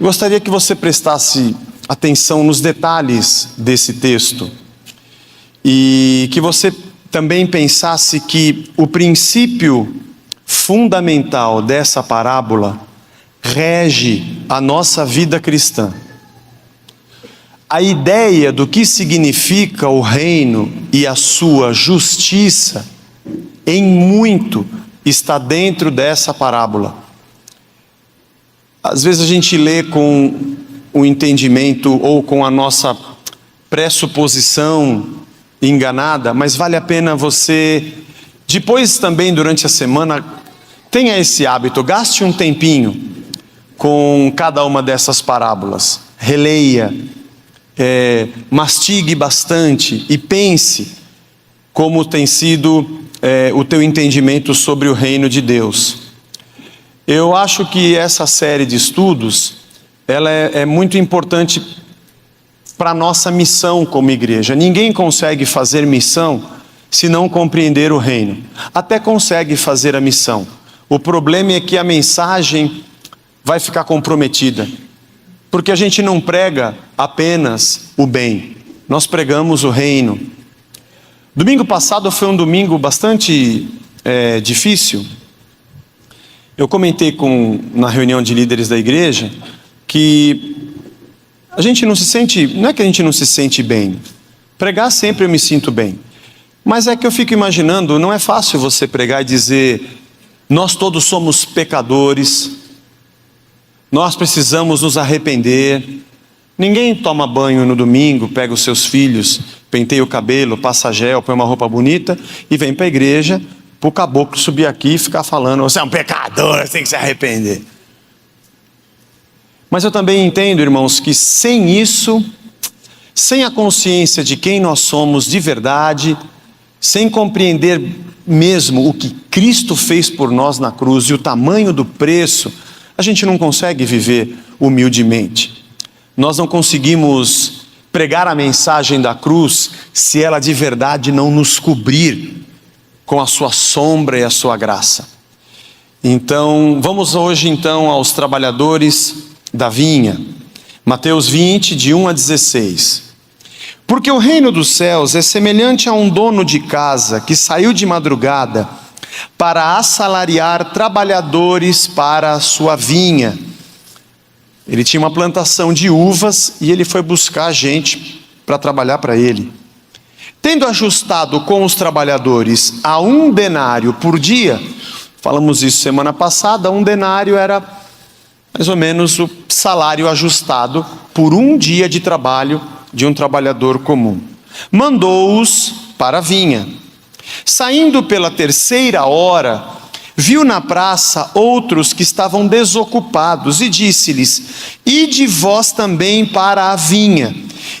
Gostaria que você prestasse atenção nos detalhes desse texto e que você também pensasse que o princípio fundamental dessa parábola rege a nossa vida cristã. A ideia do que significa o reino e a sua justiça, em muito, está dentro dessa parábola. Às vezes a gente lê com o entendimento ou com a nossa pressuposição enganada, mas vale a pena você, depois também durante a semana, tenha esse hábito, gaste um tempinho com cada uma dessas parábolas, releia, mastigue bastante e pense como tem sido o teu entendimento sobre o reino de Deus. Eu acho que essa série de estudos, ela é muito importante para a nossa missão como igreja. Ninguém consegue fazer missão se não compreender o reino. Até consegue fazer a missão. O problema é que a mensagem vai ficar comprometida. Porque a gente não prega apenas o bem. Nós pregamos o reino. Domingo passado foi um domingo bastante difícil. Eu comentei na reunião de líderes da igreja que a gente não é que a gente não se sente bem. Pregar sempre eu me sinto bem. Mas é que eu fico imaginando, não é fácil você pregar e dizer, nós todos somos pecadores, nós precisamos nos arrepender. Ninguém toma banho no domingo, pega os seus filhos, penteia o cabelo, passa gel, põe uma roupa bonita e vem para a igreja, para o caboclo subir aqui e ficar falando, você é um pecador, você tem que se arrepender. Mas eu também entendo, irmãos, que sem isso, sem a consciência de quem nós somos de verdade, sem compreender mesmo o que Cristo fez por nós na cruz e o tamanho do preço, a gente não consegue viver humildemente. Nós não conseguimos pregar a mensagem da cruz se ela de verdade não nos cobrir com a sua sombra e a sua graça. Então, vamos hoje então aos trabalhadores da vinha. Mateus 20, de 1 a 16. Porque o reino dos céus é semelhante a um dono de casa que saiu de madrugada para assalariar trabalhadores para a sua vinha. Ele tinha uma plantação de uvas e ele foi buscar gente para trabalhar para ele. Tendo ajustado com os trabalhadores a 1 denário por dia, falamos isso semana passada, 1 denário era mais ou menos o salário ajustado por 1 dia de trabalho de um trabalhador comum. Mandou-os para a vinha. Saindo pela 3ª hora, viu na praça outros que estavam desocupados e disse-lhes, ide vós também para a vinha,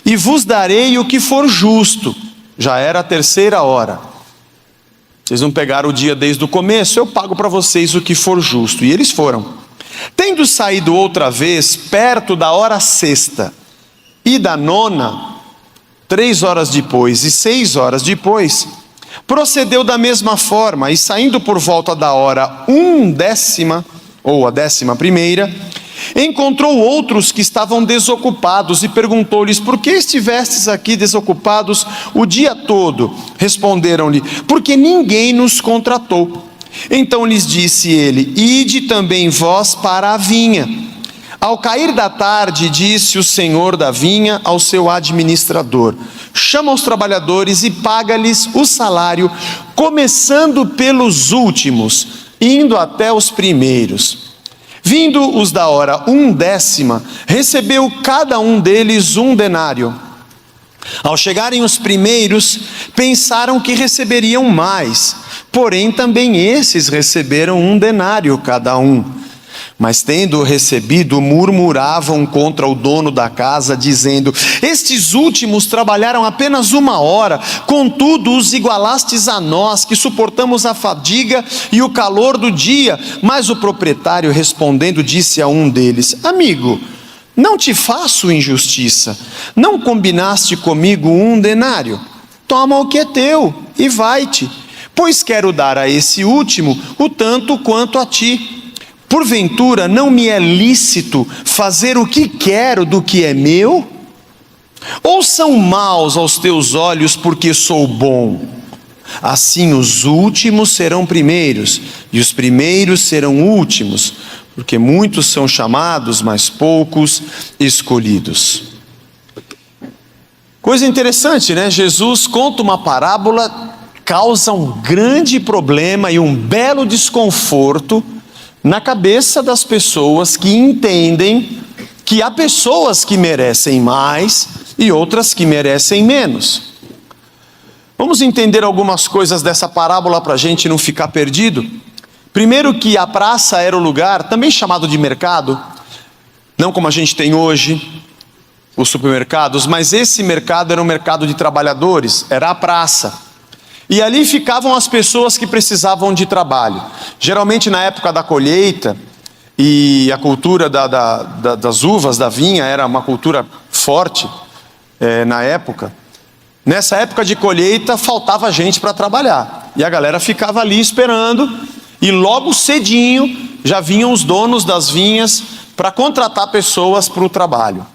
e vos darei o que for justo. Já era a 3ª hora. Vocês não pegaram o dia desde o começo, eu pago para vocês o que for justo. E eles foram. Tendo saído outra vez, perto da hora 6ª e da 9ª, 3 horas depois e 6 horas depois, procedeu da mesma forma, e saindo por volta da hora 1/10, ou a 11ª, encontrou outros que estavam desocupados e perguntou-lhes, por que estivestes aqui desocupados o dia todo? Responderam-lhe, porque ninguém nos contratou. Então lhes disse ele, ide também vós para a vinha. Ao cair da tarde, disse o senhor da vinha ao seu administrador, chama os trabalhadores e paga-lhes o salário, começando pelos últimos, indo até os primeiros. Vindo os da hora 1/10, recebeu cada um deles 1 denário. Ao chegarem os primeiros, pensaram que receberiam mais, porém também esses receberam 1 denário cada um. Mas tendo recebido, murmuravam contra o dono da casa, dizendo, estes últimos trabalharam apenas 1 hora, contudo os igualastes a nós, que suportamos a fadiga e o calor do dia. Mas o proprietário respondendo, disse a um deles, amigo, não te faço injustiça, não combinaste comigo 1 denário? Toma o que é teu e vai-te, pois quero dar a esse último o tanto quanto a ti. Porventura não me é lícito fazer o que quero do que é meu? Ou são maus aos teus olhos porque sou bom? Assim os últimos serão primeiros, e os primeiros serão últimos, porque muitos são chamados, mas poucos escolhidos. Coisa interessante, né? Jesus conta uma parábola, causa um grande problema e um belo desconforto na cabeça das pessoas que entendem que há pessoas que merecem mais e outras que merecem menos. Vamos entender algumas coisas dessa parábola para a gente não ficar perdido. Primeiro, que a praça era o lugar, também chamado de mercado, não como a gente tem hoje, os supermercados, mas esse mercado era um mercado de trabalhadores, era a praça. E ali ficavam as pessoas que precisavam de trabalho. Geralmente na época da colheita, e a cultura das uvas, da vinha, era uma cultura forte na época. Nessa época de colheita faltava gente para trabalhar, e a galera ficava ali esperando, e logo cedinho já vinham os donos das vinhas para contratar pessoas para o trabalho.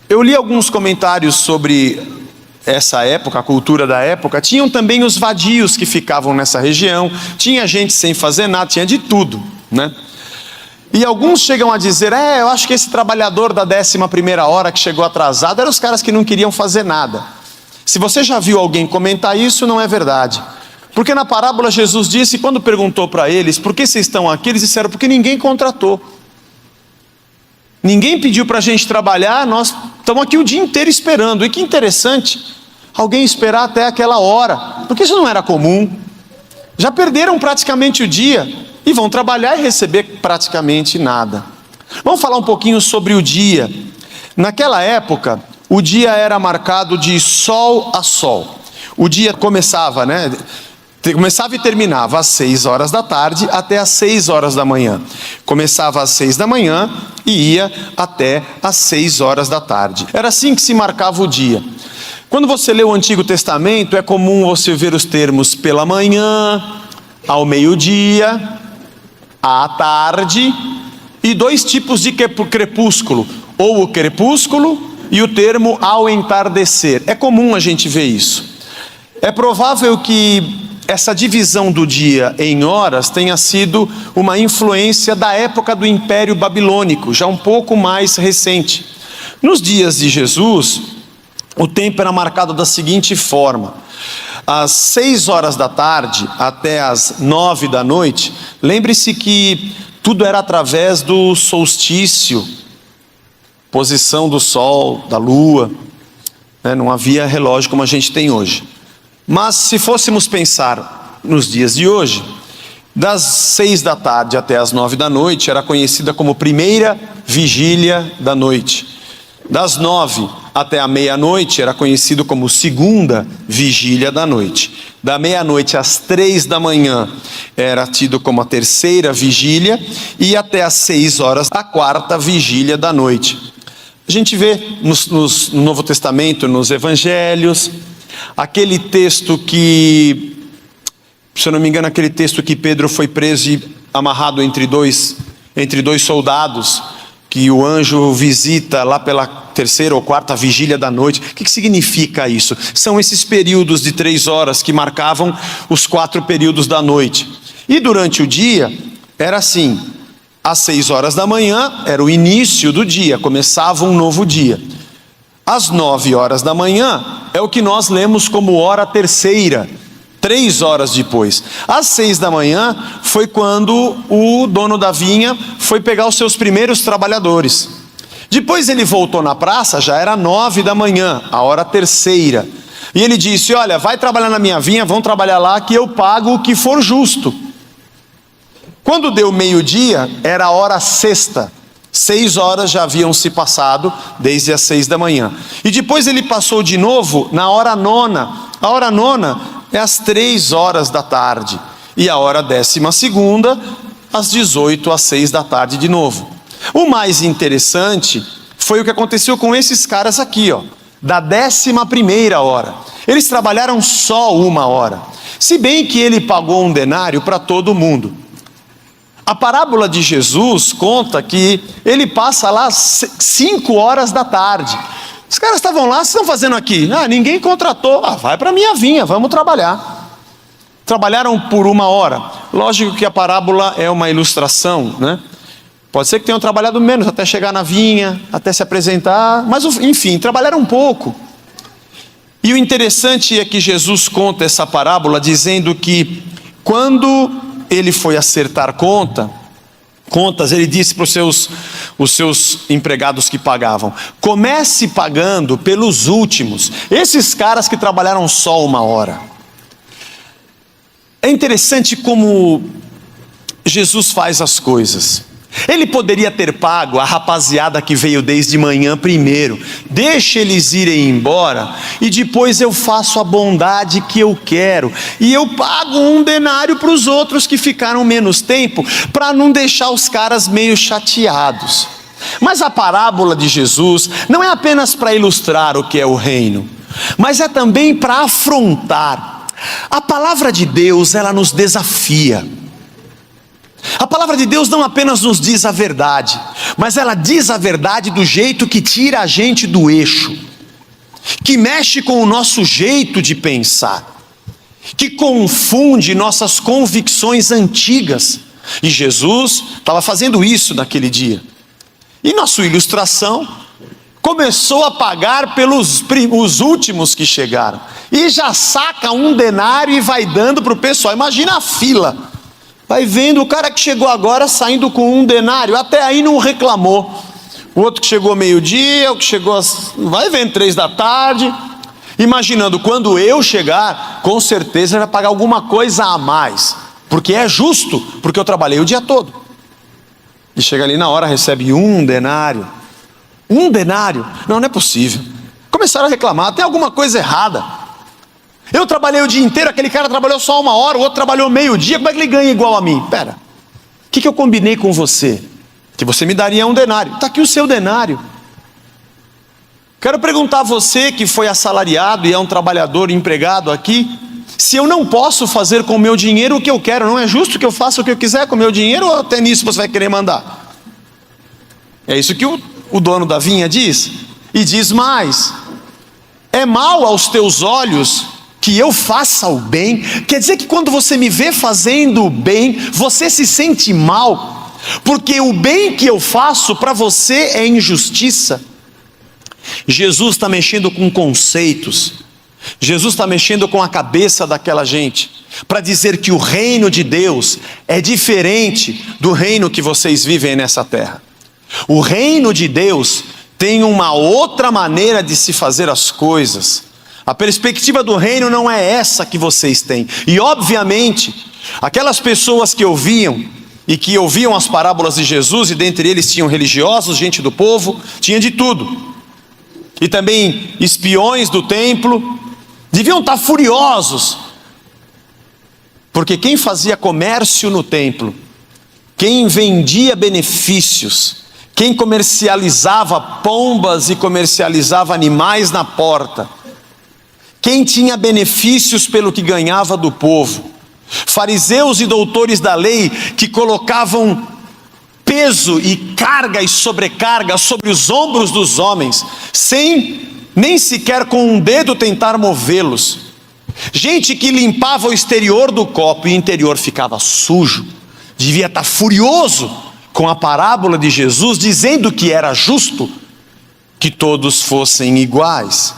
Eu li alguns comentários sobre essa época, a cultura da época. Tinham também os vadios que ficavam nessa região, tinha gente sem fazer nada, tinha de tudo, né? E alguns chegam a dizer, eu acho que esse trabalhador da 11ª hora que chegou atrasado, eram os caras que não queriam fazer nada. Se você já viu alguém comentar isso, não é verdade. Porque na parábola Jesus disse, quando perguntou para eles, por que vocês estão aqui? Eles disseram, porque ninguém contratou. Ninguém pediu para a gente trabalhar, nós estamos aqui o dia inteiro esperando. E que interessante, alguém esperar até aquela hora, porque isso não era comum. Já perderam praticamente o dia e vão trabalhar e receber praticamente nada. Vamos falar um pouquinho sobre o dia. Naquela época, o dia era marcado de sol a sol. O dia começava, começava e terminava às 6 horas da tarde até às 6 horas da manhã. Começava às 6 da manhã e ia até às 6 horas da tarde. Era assim que se marcava o dia. Quando você lê o Antigo Testamento, é comum você ver os termos pela manhã, ao meio-dia, à tarde, e 2 tipos de crepúsculo, ou o crepúsculo e o termo ao entardecer. É comum a gente ver isso. É provável que essa divisão do dia em horas tenha sido uma influência da época do Império Babilônico, já um pouco mais recente. Nos dias de Jesus, o tempo era marcado da seguinte forma: às 6 horas da tarde até às 9 da noite, lembre-se que tudo era através do solstício, posição do sol, da lua, não havia relógio como a gente tem hoje. Mas se fôssemos pensar nos dias de hoje, das 6 da tarde até as 9 da noite era conhecida como primeira vigília da noite. Das 9 até a meia-noite era conhecido como segunda vigília da noite. Da meia-noite às 3 da manhã era tido como a terceira vigília, e até às 6 horas a quarta vigília da noite. A gente vê no Novo Testamento, nos Evangelhos, aquele texto que, se eu não me engano, aquele texto que Pedro foi preso e amarrado entre dois soldados, que o anjo visita lá pela terceira ou quarta vigília da noite. O que significa isso? São esses períodos de 3 horas que marcavam os 4 períodos da noite. E durante o dia era assim: às 6 horas da manhã era o início do dia, começava um novo dia. Às 9 horas da manhã é o que nós lemos como hora terceira, 3 horas depois. Às 6 da manhã foi quando o dono da vinha foi pegar os seus primeiros trabalhadores. Depois ele voltou na praça, já era 9 da manhã, a hora terceira. E ele disse: olha, vai trabalhar na minha vinha, vão trabalhar lá que eu pago o que for justo. Quando deu meio-dia, era a hora sexta. 6 horas já haviam se passado desde as 6 da manhã. E depois ele passou de novo na hora nona. A hora nona é às 3 horas da tarde. E a hora 12ª, às 18 às 6 da tarde de novo. O mais interessante foi o que aconteceu com esses caras aqui, da 11ª hora. Eles trabalharam só 1 hora. Se bem que ele pagou um denário para todo mundo. A parábola de Jesus conta que ele passa lá 5 horas da tarde. Os caras estavam lá, o que estão fazendo aqui? Ninguém contratou. Vai para a minha vinha, vamos trabalhar. Trabalharam por 1 hora. Lógico que a parábola é uma ilustração, né? Pode ser que tenham trabalhado menos, até chegar na vinha, até se apresentar, mas enfim, trabalharam um pouco. E o interessante é que Jesus conta essa parábola dizendo que quando ele foi acertar contas, ele disse para os seus empregados que pagavam: comece pagando pelos últimos, esses caras que trabalharam só 1 hora. É interessante como Jesus faz as coisas. Ele poderia ter pago a rapaziada que veio desde manhã primeiro, deixa eles irem embora e depois eu faço a bondade que eu quero e eu pago 1 denário para os outros que ficaram menos tempo, para não deixar os caras meio chateados. Mas a parábola de Jesus não é apenas para ilustrar o que é o reino, mas é também para afrontar. A palavra de Deus, ela nos desafia. A palavra de Deus não apenas nos diz a verdade, mas ela diz a verdade do jeito que tira a gente do eixo, que mexe com o nosso jeito de pensar, que confunde nossas convicções antigas. E Jesus estava fazendo isso naquele dia. E na sua ilustração, começou a pagar pelos os últimos que chegaram. E já saca 1 denário e vai dando para o pessoal. Imagina a fila. Vai vendo o cara que chegou agora saindo com 1 denário, até aí não reclamou. O outro que chegou meio-dia, o que chegou, vai vendo 3 da tarde, imaginando, quando eu chegar, com certeza vai pagar alguma coisa a mais, porque é justo, porque eu trabalhei o dia todo. E chega ali na hora, recebe 1 denário. 1 denário? Não é possível. Começaram a reclamar, tem alguma coisa errada. Eu trabalhei o dia inteiro, aquele cara trabalhou só 1 hora, o outro trabalhou meio-dia, como é que ele ganha igual a mim? Pera, o que eu combinei com você? Que você me daria 1 denário. Está aqui o seu denário. Quero perguntar a você que foi assalariado e é um trabalhador empregado aqui, se eu não posso fazer com o meu dinheiro o que eu quero, não é justo que eu faça o que eu quiser com o meu dinheiro, ou até nisso você vai querer mandar? É isso que o dono da vinha diz. E diz mais: é mal aos teus olhos que eu faça o bem. Quer dizer que quando você me vê fazendo o bem, você se sente mal, porque o bem que eu faço para você é injustiça. Jesus está mexendo com conceitos, Jesus está mexendo com a cabeça daquela gente, para dizer que o reino de Deus é diferente do reino que vocês vivem nessa terra. O reino de Deus tem uma outra maneira de se fazer as coisas. A perspectiva do reino não é essa que vocês têm. E obviamente, aquelas pessoas que ouviam e que ouviam as parábolas de Jesus, e dentre eles tinham religiosos, gente do povo, tinha de tudo. E também espiões do templo, deviam estar furiosos, porque quem fazia comércio no templo, quem vendia benefícios, quem comercializava pombas e comercializava animais na porta, quem tinha benefícios pelo que ganhava do povo, fariseus e doutores da lei que colocavam peso e carga e sobrecarga sobre os ombros dos homens, sem nem sequer com um dedo tentar movê-los. Gente que limpava o exterior do copo e o interior ficava sujo, devia estar furioso com a parábola de Jesus, dizendo que era justo que todos fossem iguais.